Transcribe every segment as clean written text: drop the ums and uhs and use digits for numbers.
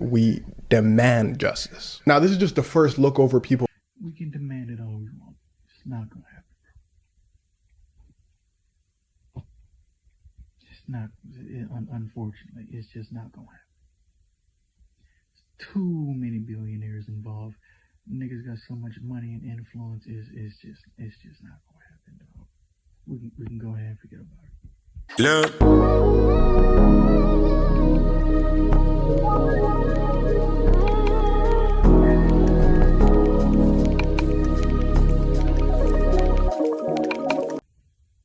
we demand justice. Now, this is just the first look over people. We can demand it all we want. It's not gonna happen, bro. It's not. Unfortunately, it's just not gonna happen. There's too many billionaires involved. Niggas got so much money and influence. It's just not gonna happen, dog. We can go ahead and forget about it. Look.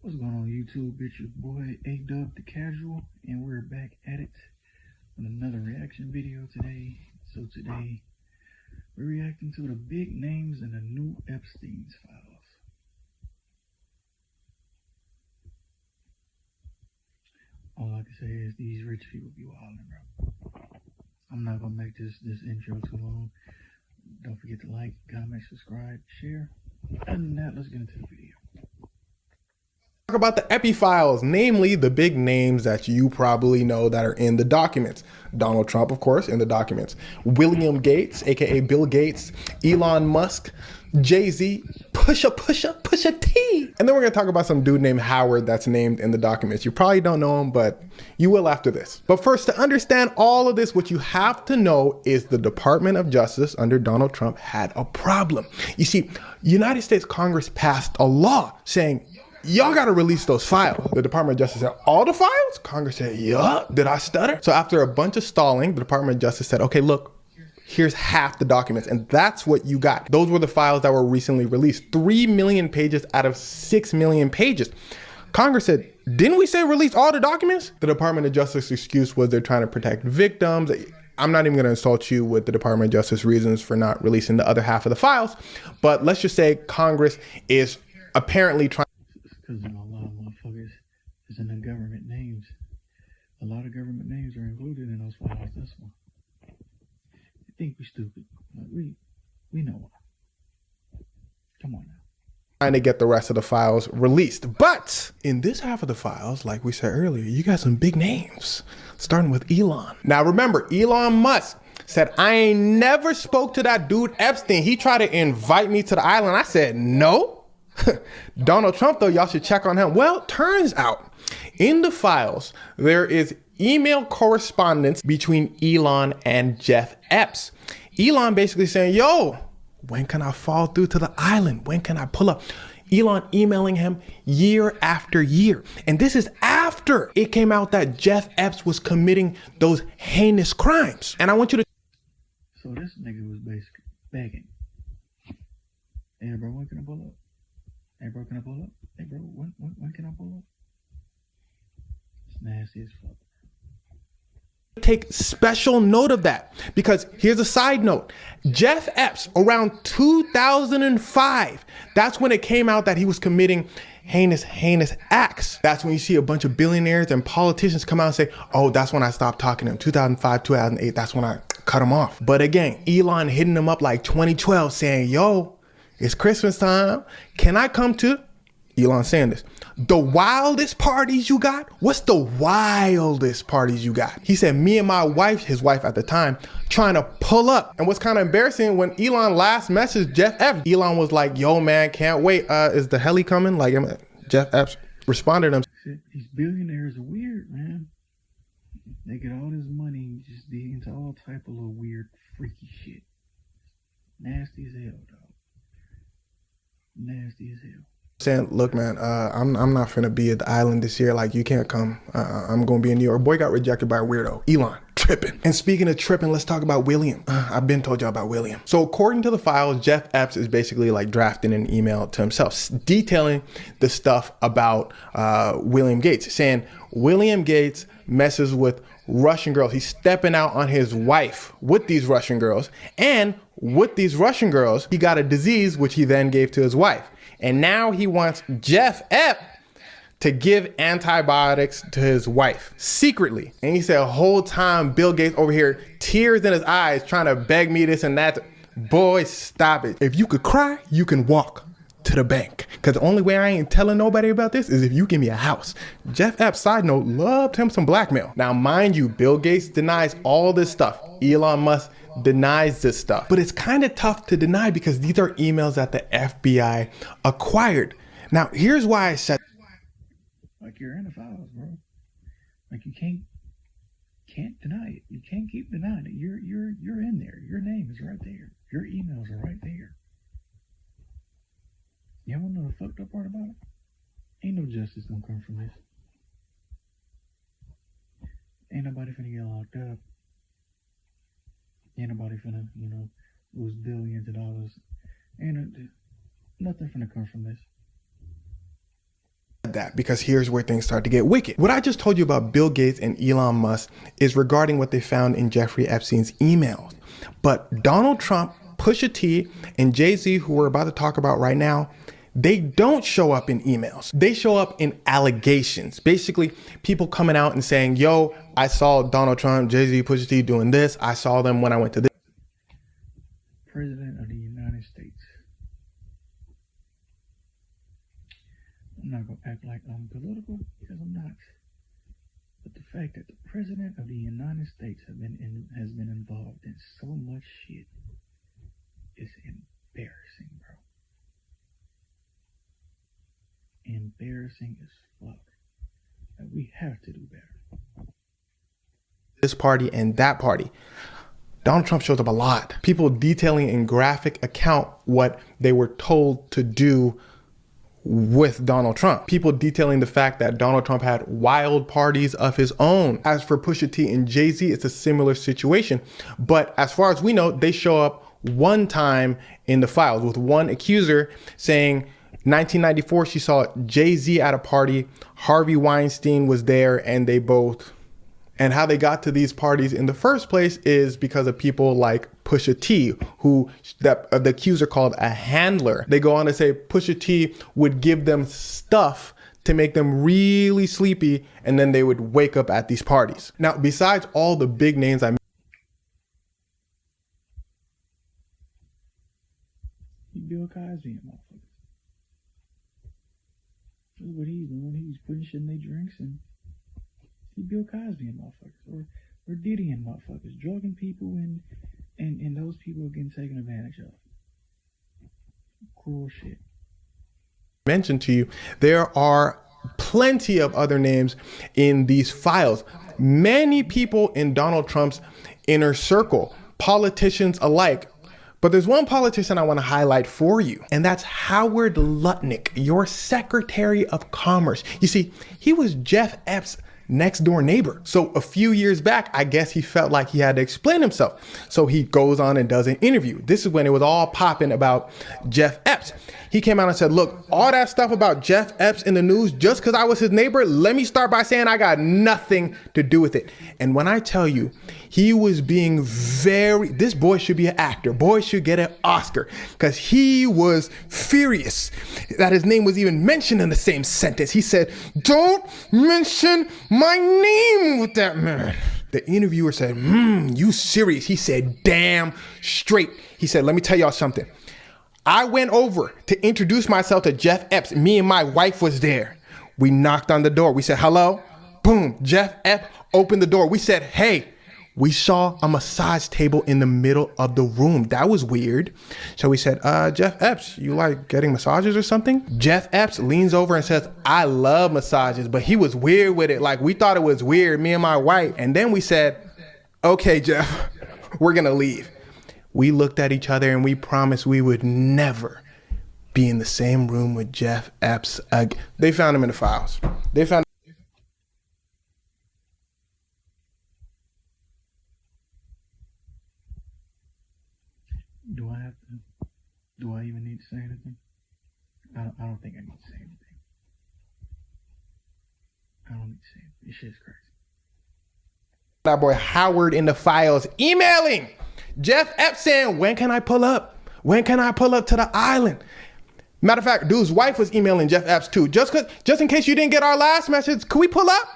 What's going on YouTube? It's your boy A-Dub the Casual, and we're back at it with another reaction video today. So today we're reacting to the big names in the new Epstein Files. All I can say is these rich people be wildin', bro. I'm not gonna make this intro too long. Don't forget to like, comment, subscribe, share. Other than that, let's get into the video. Talk about the Epstein Files, namely the big names that you probably know that are in the documents. Donald Trump, of course, in the documents. William Gates, aka Bill Gates, Elon Musk, Jay-Z, Pusha T. And then we're gonna talk about some dude named Howard that's named in the documents. You probably don't know him, but you will after this. But first, to understand all of this, what you have to know is the Department of Justice under Donald Trump had a problem. You see, United States Congress passed a law saying, y'all gotta release those files. The Department of Justice said, all the files? Congress said, yeah, did I stutter? So after a bunch of stalling, the Department of Justice said, okay, look, here's half the documents. And that's what you got. Those were the files that were recently released. 3 million pages out of 6 million pages. Congress said, didn't we say release all the documents? The Department of Justice excuse was they're trying to protect victims. I'm not even gonna insult you with the Department of Justice reasons for not releasing the other half of the files, but let's just say Congress is apparently trying. Because a lot of motherfuckers is in the government names. A lot of government names are included in those files. That's why. I think we're stupid. But we know why. Come on now. Trying to get the rest of the files released. But in this half of the files, like we said earlier, you got some big names, starting with Elon. Now remember, Elon Musk said, I ain't never spoke to that dude Epstein. He tried to invite me to the island. I said, no. Donald Trump, though, y'all should check on him. Well, turns out in the files, there is email correspondence between Elon and Jeff Epps. Elon basically saying, yo, when can I fall through to the island? When can I pull up? Elon emailing him year after year. And this is after it came out that Jeff Epps was committing those heinous crimes. And I want you to. So this nigga was basically begging. Hey, bro, when can I pull up? Hey, bro, can I pull up? Hey, bro, when can I pull up? It's nasty as fuck. Take special note of that, because here's a side note. Jeff Epps, around 2005, that's when it came out that he was committing heinous acts. That's when you see a bunch of billionaires and politicians come out and say, oh, that's when I stopped talking to him. 2005, 2008, that's when I cut him off. But again, Elon hitting him up like 2012 saying, yo, it's Christmas time. Can I come to, Elon saying this, the wildest parties you got? What's the wildest parties you got? He said, me and my wife, his wife at the time, trying to pull up. And what's kind of embarrassing, when Elon last messaged Jeff Epps, Elon was like, yo, man, can't wait. Is the heli coming? Like, Jeff Epps responded to him. These billionaires are weird, man. They get all this money and just dig into all type of little weird, freaky shit. Nasty as hell, dog. Nasty as hell. Saying, look, man, I'm not finna be at the island this year. Like, you can't come. I'm gonna be in New York. Boy got rejected by a weirdo. Elon, tripping. And speaking of tripping, let's talk about William. I've been told y'all about William. So according to the files, Jeff Epps is basically like drafting an email to himself, detailing the stuff about William Gates, saying William Gates messes with Russian girls. He's stepping out on his wife with these Russian girls. And with these Russian girls, he got a disease, which he then gave to his wife. And now he wants Jeff Epps to give antibiotics to his wife secretly. And he said, the whole time Bill Gates over here, tears in his eyes, trying to beg me this and that. Boy, stop it. If you could cry, you can walk. to the bank. Because the only way I ain't telling nobody about this is if you give me a house. Jeff Epps, side note, loved him some blackmail. Now, mind you, Bill Gates denies all this stuff. Elon Musk denies this stuff. But it's kind of tough to deny because these are emails that the FBI acquired. Now, here's why I said, like, you're in the files, bro. Like, you can't deny it. You can't keep denying it. You're in there. Your name is right there. Your emails are right there. You wanna know the fucked up part about it? Ain't no justice gonna come from this. Ain't nobody finna get locked up. Ain't nobody finna, lose billions of dollars. Ain't nothing finna come from this. That because here's where things start to get wicked. What I just told you about Bill Gates and Elon Musk is regarding what they found in Jeffrey Epstein's emails. But Donald Trump, Pusha T, and Jay-Z, who we're about to talk about right now, they don't show up in emails. They show up in allegations. Basically, people coming out and saying, yo, I saw Donald Trump, Jay-Z, Pusha T doing this. I saw them when I went to this. President of the United States. I'm not going to act like I'm political because I'm not. But the fact that the President of the United States has been involved in so much shit is embarrassing, bro. Embarrassing as fuck. And we have to do better. This party and that party. Donald Trump shows up a lot. People detailing in graphic account what they were told to do with Donald Trump. People detailing the fact that Donald Trump had wild parties of his own. As for Pusha T and Jay-Z, it's a similar situation. But as far as we know, they show up one time in the files with one accuser saying 1994 she saw Jay-Z at a party, Harvey Weinstein was there, and they both. And how they got to these parties in the first place is because of people like Pusha T, who the accuser called a handler. They go on to say Pusha T would give them stuff to make them really sleepy, and then they would wake up at these parties. Now, besides all the big names I mentioned, Bill Cosby and motherfuckers. That's what he's doing. He's putting shit in their drinks, and he Bill Cosby and motherfuckers, or Diddy and motherfuckers, drugging people, and those people are getting taken advantage of. Cruel shit. Mentioned to you, there are plenty of other names in these files. Many people in Donald Trump's inner circle, politicians alike. But there's one politician I want to highlight for you, and that's Howard Lutnick, your Secretary of Commerce. You see, he was Jeff Epps' next door neighbor. So a few years back, I guess he felt like he had to explain himself. So he goes on and does an interview. This is when it was all popping about Jeff Epps. He came out and said, look, all that stuff about Jeff Epps in the news, just because I was his neighbor, let me start by saying I got nothing to do with it. And when I tell you, he was being this boy should be an actor. Boy should get an Oscar, because he was furious that his name was even mentioned in the same sentence. He said, don't mention my name with that man. The interviewer said, you serious? He said, damn straight. He said, let me tell y'all something. I went over to introduce myself to Jeff Epps. Me and my wife was there. We knocked on the door. We said, hello. Boom. Jeff Epps opened the door. We said, hey. We saw a massage table in the middle of the room. That was weird. So we said, Jeff Epps, you like getting massages or something? Jeff Epps leans over and says, I love massages, but he was weird with it. Like, we thought it was weird, me and my wife. And then we said, okay, Jeff, we're gonna leave. We looked at each other and we promised we would never be in the same room with Jeff Epps again. They found him in the files. They found. Do I even need to say anything? I don't think I need to say anything. I don't need to say anything. This shit's crazy. That boy Howard in the files emailing Jeff Epps saying, when can I pull up? When can I pull up to the island? Matter of fact, dude's wife was emailing Jeff Epps too. Just in case you didn't get our last message, could we pull up?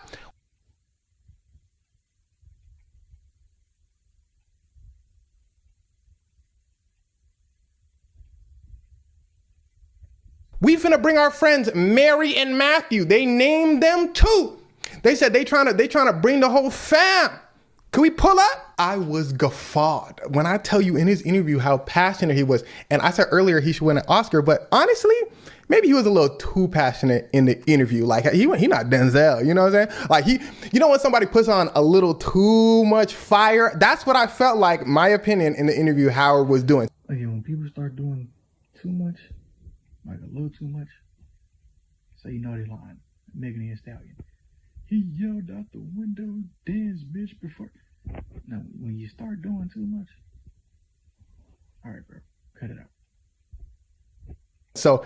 We finna bring our friends Mary and Matthew. They named them too. They said they trying to bring the whole fam. Can we pull up? I was guffawed when I tell you in his interview how passionate he was. And I said earlier he should win an Oscar, but honestly, maybe he was a little too passionate in the interview. Like he not Denzel, you know what I'm saying? Like you know when somebody puts on a little too much fire? That's what I felt like, my opinion, in the interview Howard was doing. Again, when people start doing too much, like a little too much, so you know they lying. Megan Thee Stallion. He yelled out the window, dance bitch before. No, when you start doing too much, all right, bro, cut it out. So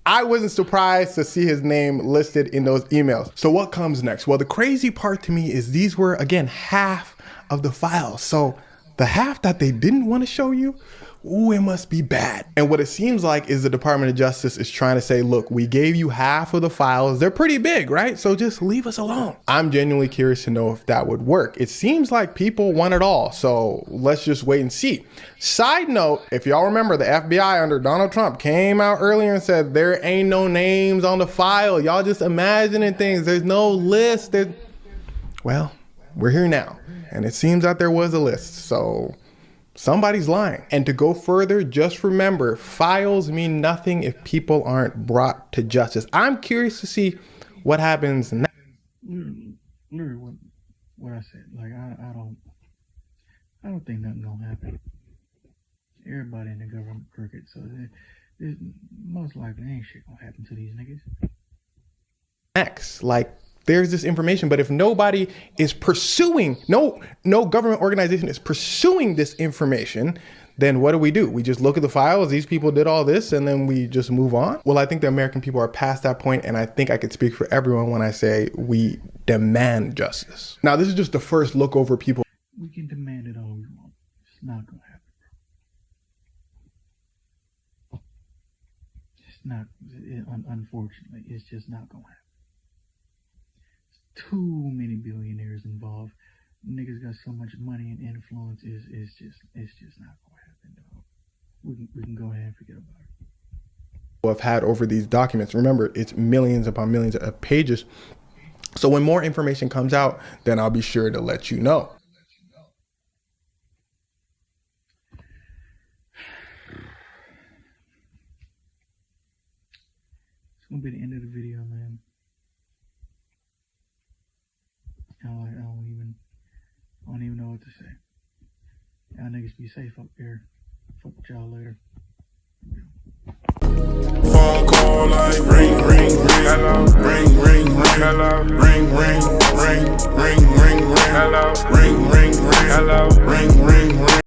I wasn't surprised to see his name listed in those emails. So what comes next? Well, the crazy part to me is these were, again, half of the files. So the half that they didn't want to show you, ooh, it must be bad. And what it seems like is the Department of Justice is trying to say, look, we gave you half of the files. They're pretty big, right? So just leave us alone. I'm genuinely curious to know if that would work. It seems like people want it all. So let's just wait and see. Side note, if y'all remember, the FBI under Donald Trump came out earlier and said there ain't no names on the file. Y'all just imagining things. There's no list. Well, we're here now. And it seems that there was a list. So somebody's lying. And to go further, just remember, files mean nothing if people aren't brought to justice. I'm curious to see what happens next. Literally what I said. Like I don't think nothing gonna happen. Everybody in the government crooked, so there's most likely ain't shit gonna happen to these niggas. Next, like, there's this information, but if nobody is pursuing, no government organization is pursuing this information, then what do? We just look at the files, these people did all this, and then we just move on? Well, I think the American people are past that point, and I think I could speak for everyone when I say we demand justice. Now, this is just the first look over people. We can demand it all we want. It's not gonna happen, bro. It's not, unfortunately, it's just not gonna happen. Too many billionaires involved. Niggas got so much money and influence. It's just not gonna happen, dog. We can go ahead and forget about it. I've had over these documents. Remember, it's millions upon millions of pages. So when more information comes out, then I'll be sure to let you know. It's gonna be the end of the video, man. I don't even know what to say. Y'all niggas be safe up there. Fuck with y'all later. Phone call like ring, ring, ring. Hello. Ring, ring, ring. Hello. Ring, ring, ring. Ring, ring, ring. Hello. Ring, ring, ring. Hello. Ring, ring, ring.